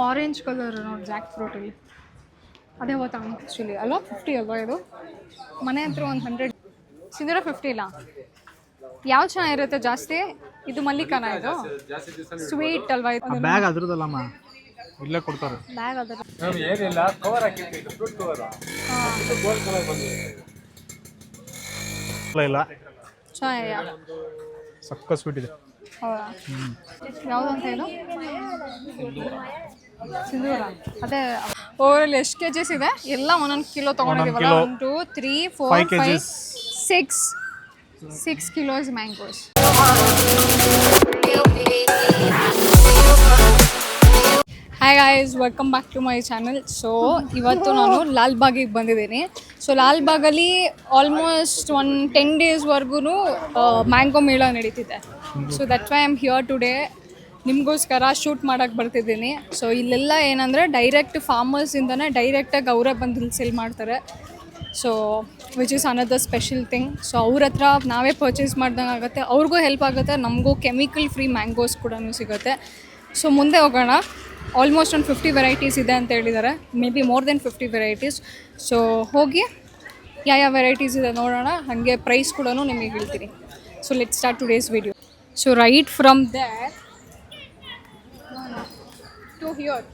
Orange colour ನೋಡಿ jack ಫ್ರೂಟಲ್ಲಿ ಅದೇ ಗೊತ್ತಾ ಆ್ಯಕ್ಚುಲಿ ಅಲ್ವಾ 50 ಅಲ್ವಾ ಇದು ಮನೆ ಹತ್ರ ಒಂದು 100 ಸಿಂಧೂರ 50 ಇಲ್ಲ ಯಾವ ಚೆನ್ನಾಗಿರುತ್ತೆ ಜಾಸ್ತಿ ಇದು ಮಲ್ಲಿಕಾನ ಇದು ಸ್ವೀಟ್ ಅಲ್ವಾ ಇದು ಬ್ಯಾಗ್ ಅದ್ರದಲ್ಲಮ್ಮ ಇಲ್ಲೇ ಕೊಡ್ತಾರೆ ಬ್ಯಾಗ್ ಅದರ ಏನಿಲ್ಲ ಕವರ್ ಹಾಕಿರ್ತೀವಿ ಫ್ರೂಟ್ ಕವರ್ ಇದು ಗೋಲ್ಡ್ ಕಲರ್ ಬಂದಿದೆ ಇಲ್ಲ ಚೆನ್ನಾಗಿದೆ ಸಕ್ಕ ಸ್ವೀಟ್ ಇದೆ ಹೌದಾ ಯಾವುದಂತ ಇದು ಸಿಂಧೂರ ಅದೇ ಓವರಲ್ಲಿ ಎಷ್ಟು ಕೆಜಿಸ್ ಇದೆ ಎಲ್ಲ ಒಂದೊಂದು ಕಿಲೋ ತೊಗೊಂಡಿದ್ದೀವಲ್ಲ 1 2 3 4 5 6 kilos mangoes. Hi guys, welcome back to my channel. So ಇವತ್ತು ನಾನು ಲಾಲ್ಬಾಗಿಗೆ ಬಂದಿದ್ದೀನಿ. ಸೊ ಲಾಲ್ಬಾಗಲ್ಲಿ ಆಲ್ಮೋಸ್ಟ್ 10 ಡೇಸ್ವರೆಗೂ ಮ್ಯಾಂಗೋ ಮೇಳ ನಡೀತಿದೆ. So that why I am here today. ನಿಮಗೋಸ್ಕರ ಶೂಟ್ ಮಾಡೋಕ್ಕೆ ಬರ್ತಿದ್ದೀನಿ. ಸೊ ಇಲ್ಲೆಲ್ಲ ಏನಂದರೆ ಡೈರೆಕ್ಟ್ ಫಾರ್ಮರ್ಸಿಂದನೇ ಡೈರೆಕ್ಟಾಗಿ ಅವರೇ ಬಂದು ಇಲ್ಲಿ ಸೇಲ್ ಮಾಡ್ತಾರೆ. So which is another special thing. So ಅವ್ರ ಹತ್ರ ನಾವೇ ಪರ್ಚೇಸ್ ಮಾಡ್ದಂಗೆ ಆಗುತ್ತೆ, ಅವ್ರಿಗೂ ಹೆಲ್ಪ್ ಆಗುತ್ತೆ, ನಮಗೂ ಕೆಮಿಕಲ್ ಫ್ರೀ ಮ್ಯಾಂಗೋಸ್ ಕೂಡ ಸಿಗುತ್ತೆ. ಸೊ ಮುಂದೆ ಹೋಗೋಣ. ಆಲ್ಮೋಸ್ಟ್ ಒಂದು 50 ವೆರೈಟೀಸ್ ಇದೆ ಅಂತ ಹೇಳಿದ್ದಾರೆ, may be more than 50 varieties. So ಹೋಗಿ ಯಾವ ವೆರೈಟೀಸ್ ಇದೆ ನೋಡೋಣ, ಹಾಗೆ ಪ್ರೈಸ್ ಕೂಡ ನಿಮಗೆ ಹೇಳ್ತೀನಿ. So let start today's video. So right from there to here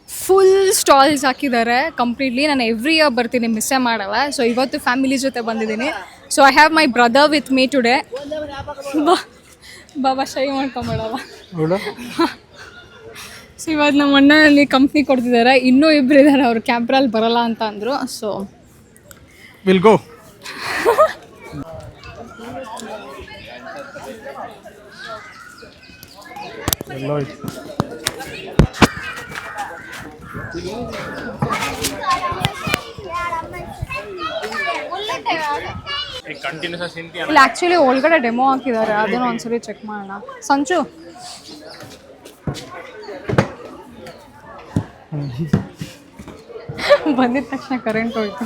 full stalls ಹಾಕಿದ್ದಾರೆ ಕಂಪ್ಲೀಟ್ಲಿ. ನಾನು ಎವ್ರಿ ಇಯರ್ ಬರ್ತೀನಿ, ಮಿಸ್ಸೇ ಮಾಡಲ್ಲ. ಸೊ ಇವತ್ತು ಫ್ಯಾಮಿಲಿ ಜೊತೆ ಬಂದಿದ್ದೀನಿ. So I have my brother with me today. ಬಾಬಾ ಶೈ ಮಾಡ್ಕೊಂಬೇಡಲ್ಲ. ಸೊ ಇವತ್ತು ನಮ್ಮ ಅಣ್ಣನಲ್ಲಿ ಕಂಪ್ನಿ ಕೊಡ್ತಿದ್ದಾರೆ, ಇನ್ನೂ ಇಬ್ಬರು ಇದ್ದಾರೆ, ಅವರು ಕ್ಯಾಮ್ರಲ್ಲಿ ಬರಲ್ಲ ಅಂತ ಅಂದರು. So will go. ಎಲ್ಲೋ ಇಲ್ಲಿ ಆ್ಯಕ್ಚುಲಿ ಒಳಗಡೆ ಡೆಮೋ ಹಾಕಿದ್ದಾರೆ, ಅದನ್ನು ಒಂದ್ಸರಿ ಚೆಕ್ ಮಾಡೋಣ. ಸಂಚು ಬಂದಿದ ತಕ್ಷಣ ಕರೆಂಟ್ ಹೋಯ್ತು.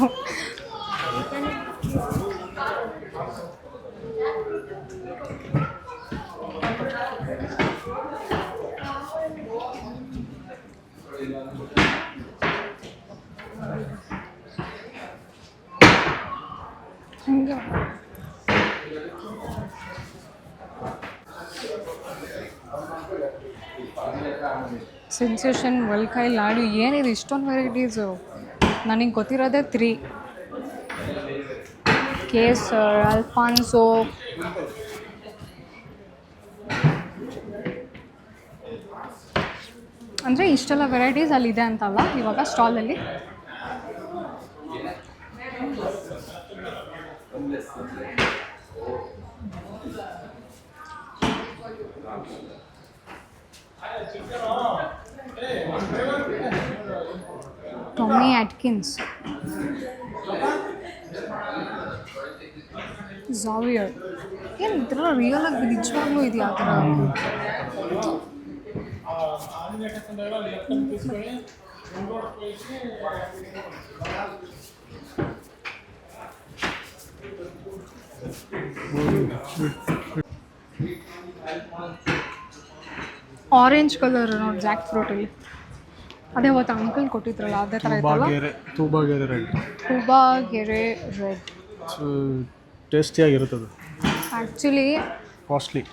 ಸೆನ್ಸೇಷನ್, ವಲ್ಕಾಯಿ, ಲಾಡು, ಏನಿದೆ ಇಷ್ಟೊಂದು ವೆರೈಟೀಸು. ನನಗೆ ಗೊತ್ತಿರೋದೇ 3: ಕೇಸರ್, ಅಲ್ಫಾನ್ಸೋ, ಅಂದರೆ ಇಷ್ಟೆಲ್ಲ ವೆರೈಟೀಸ್ ಅಲ್ಲಿದೆ ಅಂತಲ್ಲ ಇವಾಗ ಸ್ಟಾಲಲ್ಲಿ. ಟೊಮ್ಮಿ ಆಟ್ಕಿನ್ಸ್, ಝಾವಿಯರ್, ಏನು ಈ ಥರ ರಿಯಲ್ ಆಗಿ ನಿಜವಾಗ್ಲೂ ಇದೆಯಾ ಆ ಥರ? ಆರೆಂಜ್ ಕಲರ್ ನೋಡಿ ಜಾಕ್ ಫ್ರೂಟಲ್ಲಿ ಅದೇ ಅವತ್ತು ಅಂಕಲ್ ಕೊಟ್ಟಿದ್ರಲ್ಲ ಅದೇ ಥರ ಇತ್ತಲ್ಲ. ತೂಬಾಗೆರೆ ರೆಡ್. ತೂಬಾಗೆರೆ ರೆಡ್ ಟೇಸ್ಟಿಯಾಗಿರುತ್ತದೆ ಆ್ಯಕ್ಚುಲಿ. ಕಾಸ್ಟ್ಲಿ.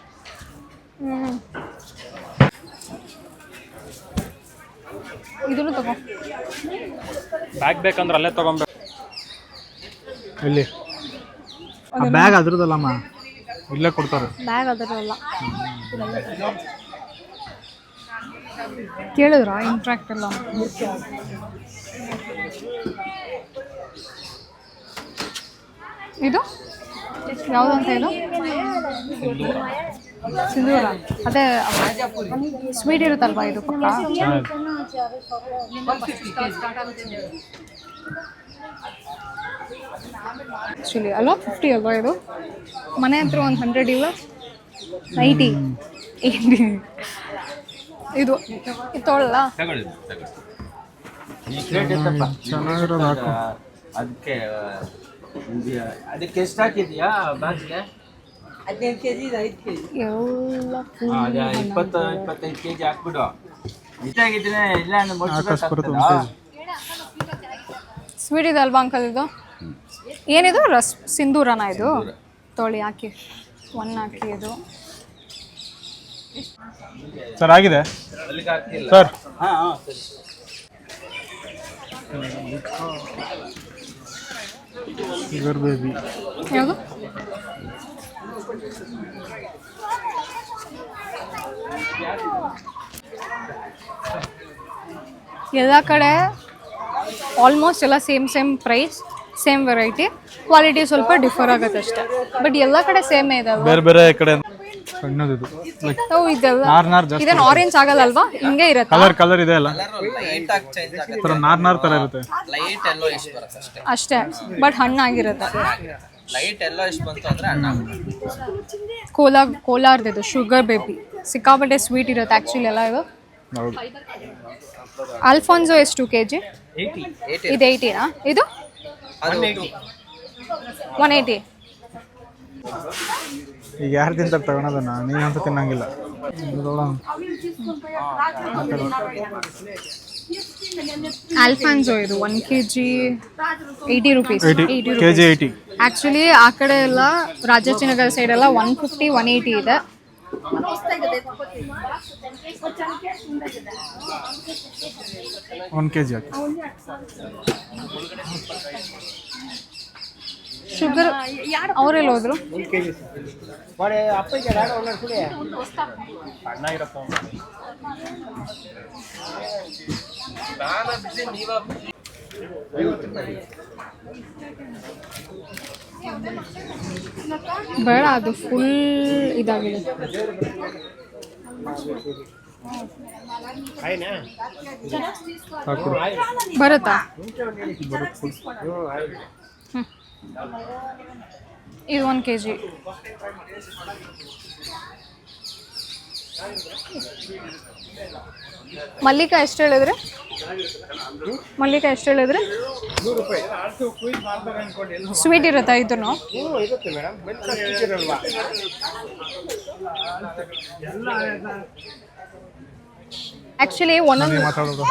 ಇದನ್ನು ತಗೋ. ಬ್ಯಾಗ್ ಬೇಕಂದ್ರೆ ಅಲ್ಲೇ ತಗೊಂಬೇಕು. ಎಲ್ಲಿ ಬ್ಯಾಗ್ ಅದ್ರದಲ್ಲಮ್ಮ ಇಲ್ಲೇ ಕೊಡ್ತಾರೆ. ಬ್ಯಾಗ್ ಅದರಲ್ಲ ಕೇಳಿದ್ರ ಇಂಟ್ರಾಕ್ಟ್ ಎಲ್ಲ. ಇದು ಯಾವುದಂತ ಇದು ಸಿಂಧೂರ, ಅದೇ ಸ್ವೀಟ್ ಇರುತ್ತಲ್ವಾ ಇದು ಪಕ್ಕ. ಆ್ಯಕ್ಚುಲಿ ಅಲ್ವಾ 50 ಅಲ್ವಾ ಇದು ಮನೆ ಹತ್ರ ಒಂದು 100 ಇಲ್ಲ 90 80. ಇದು ತೊಗೊಳ್ಳಲ್ಲ. ಅದಕ್ಕೆ ಎಷ್ಟು ಹಾಕಿದ್ಯಾ ಬಾಕ್ಸ್ಗೆ? 15 kg 5 kg ಎಲ್ಲ 25 kg ಹಾಕ್ಬಿಡು. ಇಷ್ಟ ಆಗಿದ್ರೆ ಇಲ್ಲ ಅಂದ್ರೆ ಹಾಕಿಸ್ಬರುತ್ತೆ ಒಂದು ಕೆಜಿ. ಸ್ವೀಟ್ ಇದೆ ಅಲ್ವಾ ಅಂಕಲ್ ಇದು? ಏನಿದು ಸಿಂಧೂರನ ಇದು? ತೊಳಿ ಹಾಕಿ ಹಾಕಿ ಇದು. ಸರ್ ಆಗಿದೆ ಅಲ್ಲಿಗೆ ಹಾಕ್ತಿಲ್ಲ. ಸರ್. ಹಾಂ ಸರಿ. ಶುಗರ್ ಬೇಬಿ ಯಾವುದು? ಎಲ್ಲ ಕಡೆ ಆಲ್ಮೋಸ್ಟ್ ಎಲ್ಲ same price, same variety, quality ಸ್ವಲ್ಪ ಡಿಫರ್ ಆಗುತ್ತೆ ಅಷ್ಟೇ. ಬಟ್ ಎಲ್ಲ ಕಡೆ ಸೇಮೇ ಇದಾವೆ. ಬೇರೆ ಬೇರೆ ಕಡೆ ಸಣ್ಣದಿದು ಲೈಕ್ ಇದೆಲ್ಲ ನಾರ್ ಜಾಸ್ತಿ. ಇದೇನು ಆರೆಂಜ್ ಆಗಲ್ಲ ಅಲ್ವಾ? ಹಿಂಗೆ ಇರುತ್ತೆ ಕಲರ್ ಇದೆ ಅಲ್ಲ, ಲೈಟ್ ಆಗಿ ಚೇಂಜ್ ಆಗುತ್ತೆ, ಥರ ನಾರ್ ಥರ ಇರುತ್ತೆ. ಲೈಟ್ ಎಲ್ಲೋ ಇಷ್ಟು ಬರುತ್ತೆ ಅಷ್ಟೇ. ಅಷ್ಟೇ, ಬಟ್ ಹಣ್ಣಾಗಿರುತ್ತೆ. ಲೈಟ್ ಎಲ್ಲೋ ಇಷ್ಟು ಬಂತು ಅಂದ್ರೆ ಅಣ್ಣ ಕೋಲಾರ್ದಿದು ಶುಗರ್ ಬೇಬಿ ಸಿಕ್ಕಾಪಟ್ಟೆ ಸ್ವೀಟ್ ಇರುತ್ತೆ ಆ್ಯಕ್ಚುಲಿ ಎಲ್ಲ ಇದು. ಹೌದು. ಅಲ್ಫಾನ್ಸೋ ಎಷ್ಟು kg? ಇದು 80ನಾ? ಇದು ಅದು 180. ಈಗ ಯಾರು ತಿಂತಾರೆ ತಗೊಳೋದನ್ನ? ನೀವಂತೂ ತಿನ್ನಂಗಿಲ್ಲ. ಅಲ್ಫಾನ್ಸೋ ಇದು 1 kg 80 rupees. 80 kg 80. ಆ್ಯಕ್ಚುಲಿ ಆ ಕಡೆ ಎಲ್ಲ ರಾಜಾಜಿನಗರ ಸೈಡ್ ಎಲ್ಲ 150 180 ಇದೆ. ಒಂದು ಕೆಜಿ ಹಾಕಿ. ಶುಗರ್ ಅವರೆಲ್ಲ ಹೋದ್ರು? ಬೇಡ, ಅದು ಫುಲ್ ಇದಾಗಿದೆ. ಬರುತ್ತಾ? ಇದು 1 kg. ಮಲ್ಲಿಕಾ ಎಷ್ಟು ಹೇಳಿದ್ರೆ? ಮಲ್ಲಿಕಾ ಎಷ್ಟು ಹೇಳಿದ್ರೆ? ಸ್ವೀಟ್ ಇರುತ್ತಾ ಇದನ್ನು? ಆ್ಯಕ್ಚುಲಿ ಒಂದೊಂದು ಮಾತಾಡೋದು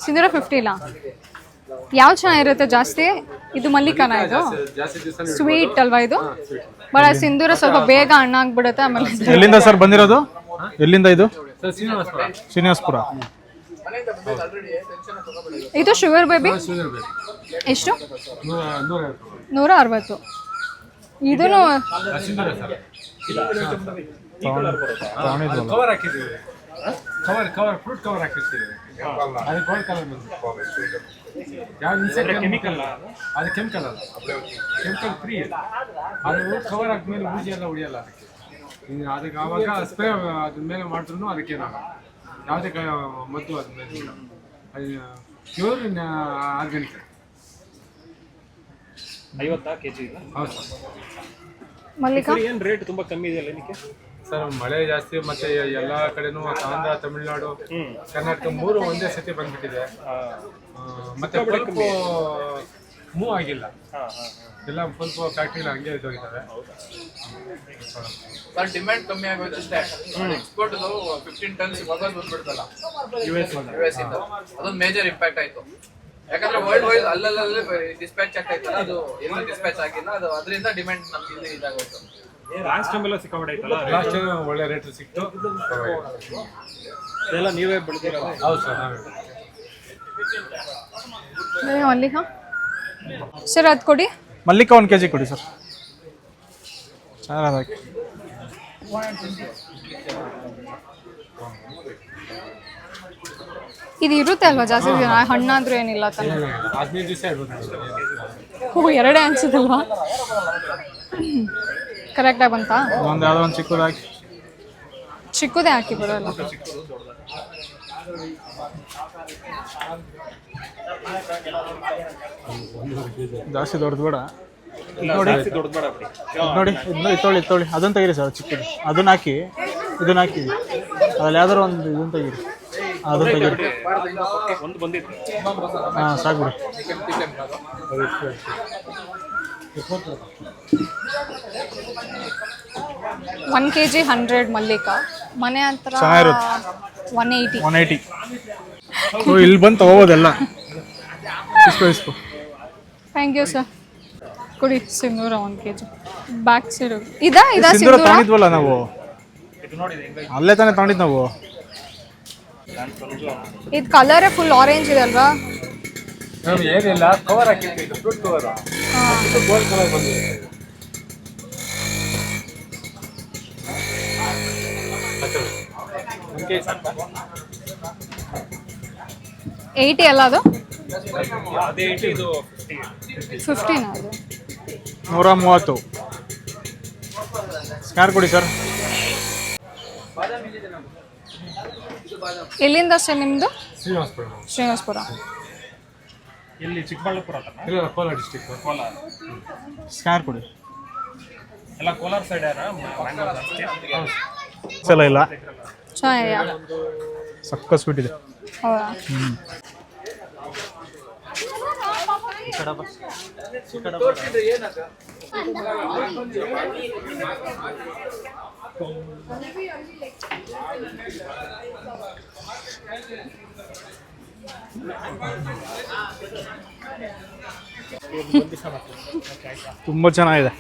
ಸಿಂಧೂರ 50 ಇಲ್ಲ. ಯಾವ ಚೆನ್ನಾಗಿರುತ್ತೆ ಜಾಸ್ತಿ? ಇದು ಮಲ್ಲಿಕಾನ? ಇದು ಸ್ವೀಟ್ ಅಲ್ವಾ ಇದು? ಬಟ್ ಸಿಂಧೂರ ಸ್ವಲ್ಪ ಬೇಗ ಹಣ್ಣಾಗ್ಬಿಡುತ್ತೆ. ಆಮೇಲೆ ಎಲ್ಲಿಂದ ಸರ್ ಬಂದಿರೋದು? ಎಲ್ಲಿಂದ ಇದು? ಶ್ರೀನಿವಾಸಪುರ. ಇದು ಶುಗರ್ ಬೇಬಿ ಎಷ್ಟು? 160. ಇದನ್ನು ಕವರ್ ಹಾಕಿದ್ದೀವಿ, ಕವರ್ ಫ್ರೂಟ್ ಕವರ್ ಹಾಕಿರ್ತೀವಿ. ಅದು ಗೋಲ್ಡ್ ಕಲರ್ ಯಾವ ಕೆಮಿಕಲ್? ಅದು ಕೆಮಿಕಲ್ ಅಲ್ಲ, ಕೆಮಿಕಲ್ ಫ್ರೀ. ಅದು ಕವರ್ ಹಾಕಿದ್ಮೇಲೆ ಬೂಜಿ ಎಲ್ಲ ಉಳಿಯಲ್ಲ ಅದಕ್ಕೆ. ಅದಕ್ಕೆ ಆವಾಗ ಸ್ಪ್ರೇ ಅದ್ರ ಮೇಲೆ ಮಾಡಿದ್ರು ಅದಕ್ಕೇನಾಗಲ್ಲ. ಯಾವುದೇ ಮದ್ದು ಅದ್ರ ಮೇಲೆ ಇಲ್ಲ. Pure organic. 50 kg ಇಲ್ಲ? ಹೌದು ಸರ್. ಮಲ್ಲಿಕಾ ಏನು ರೇಟ್ ತುಂಬ ಕಮ್ಮಿ ಇದೆಯಲ್ಲ ಏನಕ್ಕೆ ಸರ್? ಮಳೆ ಜಾಸ್ತಿ, ಮತ್ತೆ ಎಲ್ಲ ಕಡೆನೂ ಆಂಧ್ರ, ತಮಿಳುನಾಡು, ಕರ್ನಾಟಕ 3 ಒಂದೇ ಸತಿ ಬಂದ್ಬಿಟ್ಟಿದೆ. ಮತ್ತೆ ಸ್ವಲ್ಪ ಮೂವ್ ಆಗಿಲ್ಲ, ಎಲ್ಲ ಸ್ವಲ್ಪ ಫ್ಯಾಕ್ಟ್ರಿ ಹಂಗೆ ಇದ್ದೋಗಿದ್ದಾವೆ. ಸರ್ ಡಿಮ್ಯಾಂಡ್ ಕಮ್ಮಿ ಆಗೋದು ಅಷ್ಟೇ. ಎಕ್ಸ್ಪೋರ್ಟ್ 15 ಟನ್ಸ್ ವಾಪಸ್ ಬಂದ್ಬಿಡ್ತಲ್ಲ US ಇಂದ, ಅದೊಂದು ಮೇಜರ್ ಇಂಪ್ಯಾಕ್ಟ್ ಆಯ್ತು. ಯಾಕಂದ್ರೆ ವರ್ಲ್ಡ್ ವೈಡ್ ಅಲ್ಲಲ್ಲೇ ಡಿಸ್ಪ್ಯಾಚ್ ಆಗ್ತಾ ಇತ್ತಲ್ಲ, ಅದು ಎಲ್ಲೂ ಡಿಸ್ಪ್ಯಾಚ್ ಆಗಿಲ್ಲ. ಅದು ಅದರಿಂದ ಡಿಮ್ಯಾಂಡ್ ನಮ್ಗೆ ಇಲ್ಲಿ ಇದಾಗೋಯ್ತು. ಲಾಸ್ಟ್ ಟೈಮ್ ಎಲ್ಲ ಸಿಕ್ಕಾಪಟ್ಟೆ ಐತಲ್ಲ, ಲಾಸ್ಟ್ ಒಳ್ಳೆ ರೇಟ್ ಸಿಕ್ತು. ಇದೆಲ್ಲ ನೀವೇ ಬೆಳೆದಿರಲ್ಲ? ಹೌದು ಸರ್, ನಾವೇ. ಮಲ್ಲಿಕಾ ಸರ್ ಅದು ಕೊಡಿ. ಮಲ್ಲಿಕಾ 1 kg ಕೊಡಿ ಸರ್. ಚೆನ್ನಾಗಿ ಇದು ಇರುತ್ತೆ ಅಲ್ವಾ ಜಾಸ್ತಿ ದಿನ? ಹಣ್ಣಾದ್ರೂ ಏನಿಲ್ಲ ತಾನೆ? 15 ದಿವಸ ಇರ್ಬೋದು. ಎರಡೇ ಅನ್ಸುತ್ತಲ್ವಾ? ಕರೆಕ್ಟಾಗಿ ಬಂತಾ? ಒಂದು ಯಾವುದೋ ಒಂದು ಚಿಕ್ಕದು ಹಾಕಿ. ಚಿಕ್ಕದೇ ಹಾಕಿ ಬಿಡೋಲ್ಲ. ಜಾಸ್ತಿ ದೊಡ್ಡದು ಬೇಡ. ನೋಡಿ ನೋಡಿ, ಇದು ತೊಳಿ ಅದನ್ನು ತೆಗೀರಿ ಸರ್, ಚಿಕ್ಕದು. ಅದನ್ನ ಹಾಕಿ, ಇದನ್ನ ಹಾಕಿ, ಅದ್ರಲ್ಲಿ ಯಾವ್ದಾರು ಒಂದು ಇದನ್ನು ತೆಗೀರಿ. ಅದು ತೆಗೀರಿ. ಒಂದು ಬಂದಿತ್ತು. ಹಾಂ ಸಾಕು ಬಿಡಿ. 1 kg 100 ಮಲ್ಲಿಕಾ. ಮನೆ ಹತ್ರ ಚೆನ್ನಾಗಿರುತ್ತೆ. 180. 180. ಓ ಇಲ್ಲಿ ಬಂದು ತೊಗೋಬೋದೆಲ್ಲ. ಇಸ್ಕೋ. Thank you sir. ಕೊಡಿ ಸಿಂಧೂರ 1 kg. ಬ್ಯಾಕ್ ಸೈಡ್ ಇದಾ ಸಿಂಧೂರ ಸಿಂಧೂರ? ತಗೊಂಡಿದ್ವಲ್ಲ ನಾವು, ಅಲ್ಲೇ ತಾನೇ ತಗೊಂಡಿದ್ದು ನಾವು. ಇದು ಕಲರೇ ಫುಲ್ ಆರೆಂಜ್ ಇದೆ ಅಲ್ವಾ? ನಾವು ಏನಿಲ್ಲ ಕವರ್ ಹಾಕಿದ್ದು ಫ್ರೂಟ್ ಕವರ್, ಇದು ಗೋಲ್ಡ್ ಕಲರ್ ಬಂದಿದೆ. 80 ಅಲ್ಲ ಅದು? ಅದೇ 80 ಇದು 50. 15 ಅದು. 130. ಸ್ಕ್ಯಾನ್ ಕೊಡಿ ಸರ್. ಎಲ್ಲಿಂದ ಸರ್ ನಿಮ್ಮದು? ಶ್ರೀನಿವಾಸಪುರ. ಶ್ರೀನಿವಾಸಪುರ. ಎಲ್ಲಿ ಚಿಕ್ಕಬಳ್ಳಾಪುರ ಹತ್ರ? ಇಲ್ಲ ಕೋಲಾರ ಡಿಸ್ಟಿಕ್. ಕೋಲಾರ. ಸ್ಕ್ಯಾನ್ ಕೊಡಿ. ಎಲ್ಲ ಕೋಲಾರ ಸೈಡ್ ಯಾರ ಮ್ಯಾಂಗೋ ಜಾಸ್ತಿ? ಸಲ ಇಲ್ಲ, ಚೆನ್ನಾಗಿದೆಯಾ? ಸಕ್ಕ ಸ್ವೀಟ್ ಇದೆ. ಹೌದಾ? ತುಂಬ ಚೆನ್ನಾಗಿದೆ.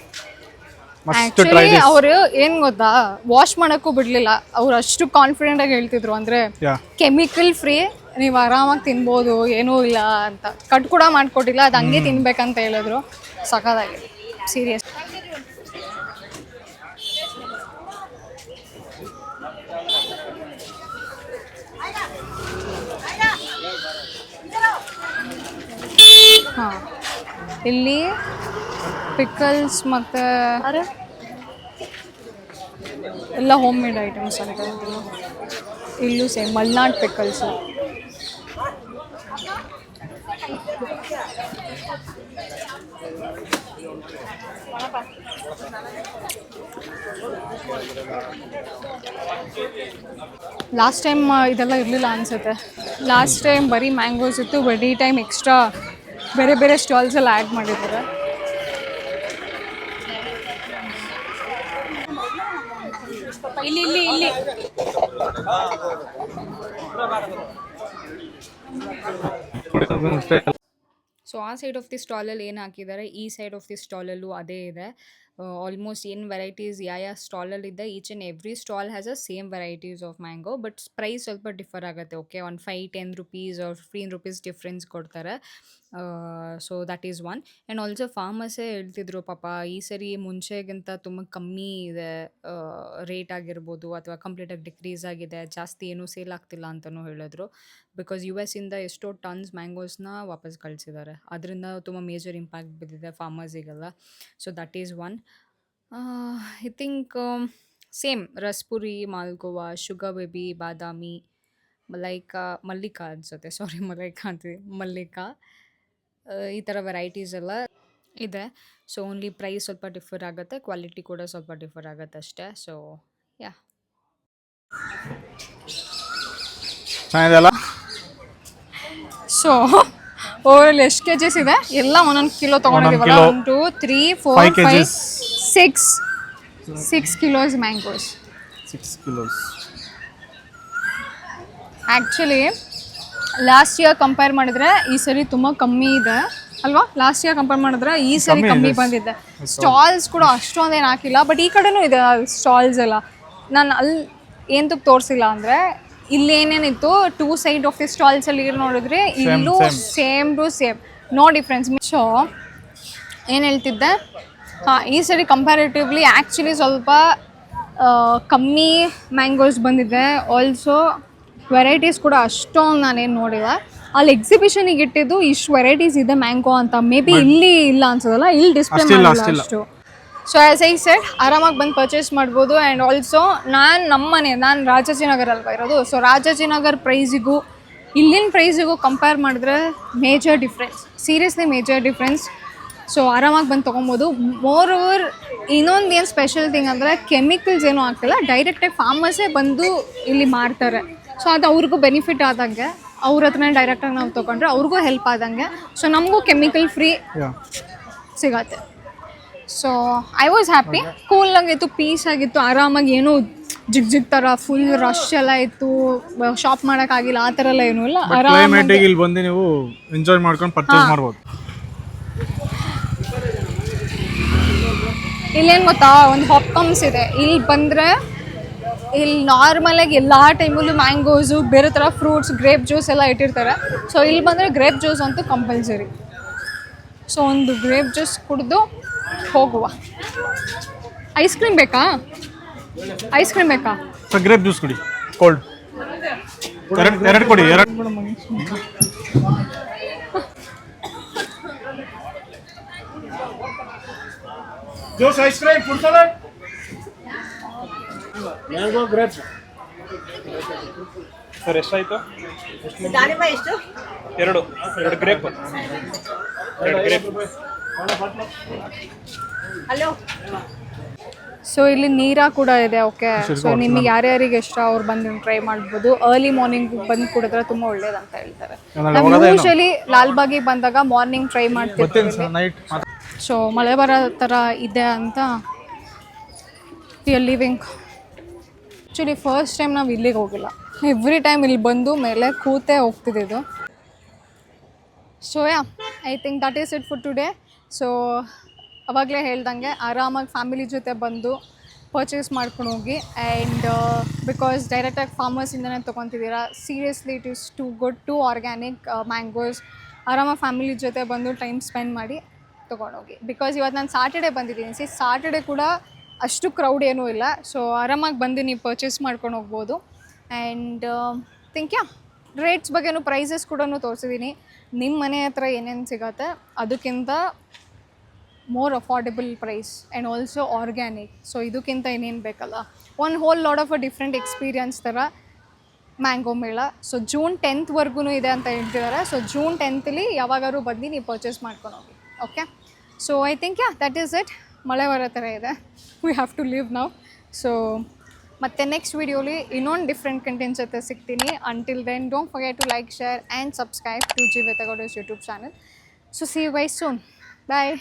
ಮಸ್ತ್ ಟ್ರೈ ಆಕ್ಚುಲಿ ಅವರು ಏನ್ ಗೊತ್ತಾ, ವಾಶ್ ಮಾಡಕ್ಕೂ ಬಿಡ್ಲಿಲ್ಲ. ಅವ್ರು ಅಷ್ಟು ಕಾನ್ಫಿಡೆಂಟ್ ಆಗಿ ಹೇಳ್ತಿದ್ರು, ಅಂದ್ರೆ ಯಾ ಕೆಮಿಕಲ್ ಫ್ರೀ, ನೀವು ಆರಾಮಾಗಿ ತಿನ್ಬೋದು, ಏನೂ ಇಲ್ಲ ಅಂತ. ಕಟ್ ಕೂಡ ಮಾಡ್ಕೊಟ್ಟಿಲ್ಲ, ಅದು ಹಂಗೆ ತಿನ್ಬೇಕಂತ ಹೇಳಿದ್ರು. ಸಖತ್ತಾಗಿದೆ, ಸೀರಿಯಸ್. ಹಾಂ, ಇಲ್ಲಿ ಪಿಕಲ್ಸ್ ಮತ್ತು ಎಲ್ಲ ಹೋಮ್ ಮೇಡ್ ಐಟಮ್ಸ್ ಅಂತ. ಇಲ್ಲೂ ಸೇಮ್ ಮಲ್ನಾಡ್ ಪಿಕಲ್ಸು. ಲಾಸ್ಟ್ ಟೈಮ್ ಇದೆಲ್ಲ ಇರಲಿಲ್ಲ ಅನಿಸುತ್ತೆ. ಲಾಸ್ಟ್ ಟೈಮ್ ಬರೀ ಮ್ಯಾಂಗೋಸ್ ಇತ್ತು, ಬಟ್ ಈ ಟೈಮ್ ಎಕ್ಸ್ಟ್ರಾ ಬೇರೆ ಬೇರೆ ಸ್ಟಾಲ್ಸ್ ಎಲ್ಲ ಆ್ಯಡ್ ಮಾಡಿದ್ದಾರೆ. ಇಲ್ಲಿ ಇಲ್ಲಿ ಇಲ್ಲಿ ಸೊ ಆ ಸೈಡ್ ಆಫ್ ದಿ ಸ್ಟಾಲಲ್ಲಿ ಏನು ಹಾಕಿದ್ದಾರೆ, ಈ ಸೈಡ್ ಆಫ್ ದಿ ಸ್ಟಾಲಲ್ಲೂ ಅದೇ ಇದೆ. ಆಲ್ಮೋಸ್ಟ್ ಏನು ವೆರೈಟೀಸ್ ಯಾವ ಸ್ಟಾಲಲ್ಲಿದೆ, each and every stall has a same varieties of mango, but price ಸ್ವಲ್ಪ ಡಿಫರ್ ಆಗುತ್ತೆ. ಓಕೆ, ಒಂದು 5-10 ರುಪೀಸ್ ಆರ್ 15 ರುಪೀಸ್ ಡಿಫ್ರೆನ್ಸ್ ಕೊಡ್ತಾರೆ. So that is one. And also ಫಾರ್ಮರ್ಸೇ ಹೇಳ್ತಿದ್ರು, ಪಾಪ ಈ ಸರಿ ಮುಂಚೆಗಿಂತ ತುಂಬ ಕಮ್ಮಿ ಇದೆ ರೇಟ್ ಆಗಿರ್ಬೋದು, ಅಥವಾ ಕಂಪ್ಲೀಟಾಗಿ ಡಿಕ್ರೀಸ್ ಆಗಿದೆ, ಜಾಸ್ತಿ ಏನೂ ಸೇಲ್ ಆಗ್ತಿಲ್ಲ ಅಂತಲೂ ಹೇಳಿದ್ರು. ಬಿಕಾಸ್ US ಇಂದ ಎಷ್ಟೋ ಟನ್ಸ್ ಮ್ಯಾಂಗೋಸ್ನ ವಾಪಸ್ ಕಳಿಸಿದ್ದಾರೆ, ಅದರಿಂದ ತುಂಬ ಮೇಜರ್ ಇಂಪ್ಯಾಕ್ಟ್ ಬಿದ್ದಿದೆ ಫಾರ್ಮರ್ಸಿಗೆಲ್ಲ. So that is one. I think same Raspuri, Malgova, sugar baby, Badami, Mallika ಅನ್ಸುತ್ತೆ, ಸಾರಿ ಮಲೈಕಾ ಅಂತೀವಿ, ಮಲ್ಲಿಕಾ, ಈ ಥರ ವೆರೈಟೀಸ್ ಎಲ್ಲ ಇದೆ. ಸೊ ಓನ್ಲಿ ಪ್ರೈಸ್ ಸ್ವಲ್ಪ ಡಿಫರ್ ಆಗುತ್ತೆ, ಕ್ವಾಲಿಟಿ ಕೂಡ ಸ್ವಲ್ಪ ಡಿಫರ್ ಆಗುತ್ತೆ ಅಷ್ಟೇ. So yeah, ಚೆನ್ನಾಗಿದೆಯಲ್ಲ. ಸೊ ಓವರಲ್ಲಿ ಎಷ್ಟು ಕೆಜಿಸ್ ಇದೆ? ಎಲ್ಲ ಒಂದೊಂದು ಕಿಲೋ ತೊಗೊಂಡಿದ್ದೀವಲ್ಲ. 1 2 3 4 5 6 kilos mangoes. 6 kilos. Actually last year compare ಮಾಡಿದ್ರೆ ಈ ಸರಿ ತುಂಬ ಕಮ್ಮಿ ಇದೆ ಅಲ್ವಾ? ಲಾಸ್ಟ್ ಇಯರ್ ಕಂಪೇರ್ ಮಾಡಿದ್ರೆ ಈ ಸರಿ ಕಮ್ಮಿ ಬಂದಿದೆ. ಸ್ಟಾಲ್ಸ್ ಕೂಡ ಅಷ್ಟೊಂದೇನು ಹಾಕಿಲ್ಲ, ಬಟ್ ಈ ಕಡೆನೂ ಇದೆ ಸ್ಟಾಲ್ಸ್ ಎಲ್ಲ. ನಾನು ಅಲ್ಲಿ ಏನಕ್ಕೆ ತೋರಿಸಿಲ್ಲ ಅಂದರೆ, ಇಲ್ಲಿ ಏನೇನಿತ್ತು 2 ಸೈಡ್ ಆಫ್ ದಿ ಸ್ಟಾಲ್ಸಲ್ಲಿ ನೋಡಿದ್ರೆ ಇಲ್ಲೂ same to same, no difference. So ಏನು ಹೇಳ್ತಿದ್ದೆ, ಹಾಂ, ಈ ಸರಿ ಕಂಪ್ಯಾರಿಟಿವ್ಲಿ ಆ್ಯಕ್ಚುಲಿ ಸ್ವಲ್ಪ ಕಮ್ಮಿ ಮ್ಯಾಂಗೋಸ್ ಬಂದಿದೆ. ಆಲ್ಸೋ ವೆರೈಟೀಸ್ ಕೂಡ ಅಷ್ಟೊಂದು ನಾನೇನು ನೋಡಿಲ್ಲ. ಅಲ್ಲಿ ಎಕ್ಸಿಬಿಷನಿಗೆ ಇಟ್ಟಿದ್ದು ಇಷ್ಟು ವೆರೈಟೀಸ್ ಇದೆ ಮ್ಯಾಂಗೋ ಅಂತ, ಮೇ ಬಿ ಇಲ್ಲಿ ಇಲ್ಲ ಅನ್ಸೋದಲ್ಲ, ಇಲ್ಲಿ ಡಿಸ್ಪ್ಲೇ ಮಾಡಿಲ್ಲ ಅಷ್ಟು. ಸೊ ಆ್ಯಸ್ ಐ ಸೆಡ್, ಆರಾಮಾಗಿ ಬಂದು ಪರ್ಚೇಸ್ ಮಾಡ್ಬೋದು. ಆ್ಯಂಡ್ ಆಲ್ಸೋ ನಾನು ರಾಜಾಜಿನಗರ ಅಲ್ವಾ ಇರೋದು, ಸೊ ರಾಜಾಜಿನಗರ್ ಪ್ರೈಸಿಗೂ ಇಲ್ಲಿನ ಪ್ರೈಸಿಗೂ ಕಂಪೇರ್ ಮಾಡಿದ್ರೆ major difference, seriously major difference. So ಆರಾಮಾಗಿ ಬಂದು ತೊಗೊಬೋದು. ಮೋರ್ ಓವರ್ ಇನ್ನೊಂದು ಏನು ಸ್ಪೆಷಲ್ ಥಿಂಗ್ ಅಂದರೆ, ಕೆಮಿಕಲ್ಸ್ ಏನೂ ಆಗ್ತಿಲ್ಲ, ಡೈರೆಕ್ಟಾಗಿ ಫಾರ್ಮರ್ಸೇ ಬಂದು ಇಲ್ಲಿ ಮಾರ್ತಾರೆ. ಸೊ ಅದು ಅವ್ರಿಗೂ ಬೆನಿಫಿಟ್ ಆದಂಗೆ, ಅವ್ರ ಹತ್ರನೇ ಡೈರೆಕ್ಟಾಗಿ ನಾವು ತೊಗೊಂಡ್ರೆ ಅವ್ರಿಗೂ ಹೆಲ್ಪ್ ಆದಂಗೆ, ಸೊ ನಮಗೂ ಕೆಮಿಕಲ್ ಫ್ರೀ ಯಾ ಸಿಗತ್ತೆ. So I was happy, cool ಆಗಿತ್ತು, ಪೀಸ್ ಆಗಿತ್ತು, ಆರಾಮಾಗಿ ಏನೂ ಜಿಗ್ ಥರ ಫುಲ್ ರಶ್ ಎಲ್ಲ ಇತ್ತು, ಶಾಪ್ ಮಾಡೋಕ್ಕಾಗಿಲ್ಲ ಆ ಥರ ಎಲ್ಲ ಏನೂ ಇಲ್ಲ. ಕ್ಲೈಮೇಟಿಗೆ ಇಲ್ಲಿ ಬಂದು ನೀವು ಎಂಜಾಯ್ ಮಾಡ್ಕೊಂಡು ಪರ್ಚೇಸ್ ಮಾಡ್ಬೋದು. ಇಲ್ಲೇನು ಗೊತ್ತಾ, ಒಂದು ಹಾಪ್ಕಾಮ್ಸ್ ಇದೆ. ಇಲ್ಲಿ ಬಂದರೆ ಇಲ್ಲಿ ನಾರ್ಮಲಾಗಿ ಎಲ್ಲ ಟೈಮಲ್ಲೂ ಮ್ಯಾಂಗೋಸು, ಬೇರೆ ಥರ ಫ್ರೂಟ್ಸ್, ಗ್ರೇಪ್ ಜ್ಯೂಸ್ ಎಲ್ಲ ಇಟ್ಟಿರ್ತಾರೆ. ಸೊ ಇಲ್ಲಿ ಬಂದರೆ ಗ್ರೇಪ್ ಜ್ಯೂಸ್ ಅಂತೂ ಕಂಪಲ್ಸರಿ. ಸೊ ಒಂದು ಗ್ರೇಪ್ ಜ್ಯೂಸ್ ಕುಡಿದು ಹೋಗುವ. ಐಸ್ ಕ್ರೀಮ್ ಬೇಕಾ? ಐಸ್ ಕ್ರೀಮ್ ಬೇಕಾ? ಸರ್ ಗ್ರೇಪ್ ಜ್ಯೂಸ್ ಕುಡಿ, ಕೋಲ್ಡ್. ಎರಡು ಕೊಡಿ, ಎರಡು. Juice ice cream food salad mango grape. Sir ಎಷ್ಟಾಯ್ತು? ಎರಡು ಗ್ರೇಪ್. ಸೊ ಇಲ್ಲಿ ನೀರಾ ಕೂಡ ಇದೆ. ಓಕೆ, ಸೊ ನಿಮಗೆ ಯಾರ್ಯಾರಿಗೆ ಇಷ್ಟ ಅವ್ರು ಬಂದು ಟ್ರೈ ಮಾಡ್ಬೋದು. ಅರ್ಲಿ ಮಾರ್ನಿಂಗ್ ಬಂದು ಕುಡಿದ್ರೆ ತುಂಬ ಒಳ್ಳೇದಂತ ಹೇಳ್ತಾರೆ. ನಾವು ಯೂಶಲಿ ಲಾಲ್ಬಾಗಿಗೆ ಬಂದಾಗ ಮಾರ್ನಿಂಗ್ ಟ್ರೈ ಮಾಡ್ತಿರ್ತೀವಿ. ನೈಟ್ ಸೊ ಮಳೆ ಬರೋ ಥರ ಇದೆ ಅಂತ we are leaving. Actually first time ನಾವು ಇಲ್ಲಿಗೆ ಹೋಗಿಲ್ಲ, ಎವ್ರಿ ಟೈಮ್ ಇಲ್ಲಿ ಬಂದು ಮೇಲೆ ಕೂತೇ ಹೋಗ್ತಿದ್ದು. So yeah, I think that is it for today. So ಅವಾಗಲೇ ಹೇಳ್ದಂಗೆ ಆರಾಮಾಗಿ ಫ್ಯಾಮಿಲಿ ಜೊತೆ ಬಂದು ಪರ್ಚೇಸ್ ಮಾಡ್ಕೊಂಡು ಹೋಗಿ. ಆ್ಯಂಡ್ ಬಿಕಾಸ್ ಡೈರೆಕ್ಟಾಗಿ ಫಾರ್ಮರ್ಸಿಂದನೇ ತೊಗೊತಿದ್ದೀರಾ, seriously it is too good, too organic mangoes. ಆರಾಮಾಗಿ ಫ್ಯಾಮಿಲಿ ಜೊತೆ ಬಂದು ಟೈಮ್ ಸ್ಪೆಂಡ್ ಮಾಡಿ ತೊಗೊಂಡೋಗಿ. ಬಿಕಾಸ್ ಇವತ್ತು ನಾನು ಸಾಟರ್ಡೇ ಬಂದಿದ್ದೀನಿ, ಸಾಟರ್ಡೇ ಕೂಡ ಅಷ್ಟು ಕ್ರೌಡ್ ಏನೂ ಇಲ್ಲ. ಸೊ ಆರಾಮಾಗಿ ಬಂದು ನೀವು ಪರ್ಚೇಸ್ ಮಾಡ್ಕೊಂಡು ಹೋಗ್ಬೋದು. ಆ್ಯಂಡ್ ಥಿಂಕ್ ಯಾ, ರೇಟ್ಸ್ ಬಗ್ಗೆನೂ ಪ್ರೈಸಸ್ ಕೂಡ ತೋರಿಸಿದ್ದೀನಿ. ನಿಮ್ಮ ಮನೆ ಹತ್ರ ಏನೇನು ಸಿಗತ್ತೆ ಅದಕ್ಕಿಂತ more affordable price and also organic. So ಇದಕ್ಕಿಂತ ಏನೇನು ಬೇಕಲ್ಲ, one whole lot of a different experience ಥರ ಮ್ಯಾಂಗೋ ಮೇಳ. ಸೊ ಜೂನ್ 10th ಇದೆ ಅಂತ ಹೇಳ್ತಿದ್ದಾರೆ. ಸೊ ಜೂನ್ 10th ಯಾವಾಗಾದ್ರೂ ಬಂದು ನೀವು ಪರ್ಚೇಸ್ ಮಾಡ್ಕೊಂಡು ಹೋಗಿ. Okay, so I think yeah that is it. ಮಳೆ ಬರೋ ಥರ ಇದೆ, we have to leave now. So ಮತ್ತೆ ನೆಕ್ಸ್ಟ್ ವೀಡಿಯೋಲಿ ಇನ್ನೊಂದು ಡಿಫ್ರೆಂಟ್ ಕಂಟೆಂಟ್ ಜೊತೆ ಸಿಗ್ತೀನಿ. Until then don't forget to like, share and subscribe to Jeevitha Gowda's YouTube channel. So see you guys soon. Bye.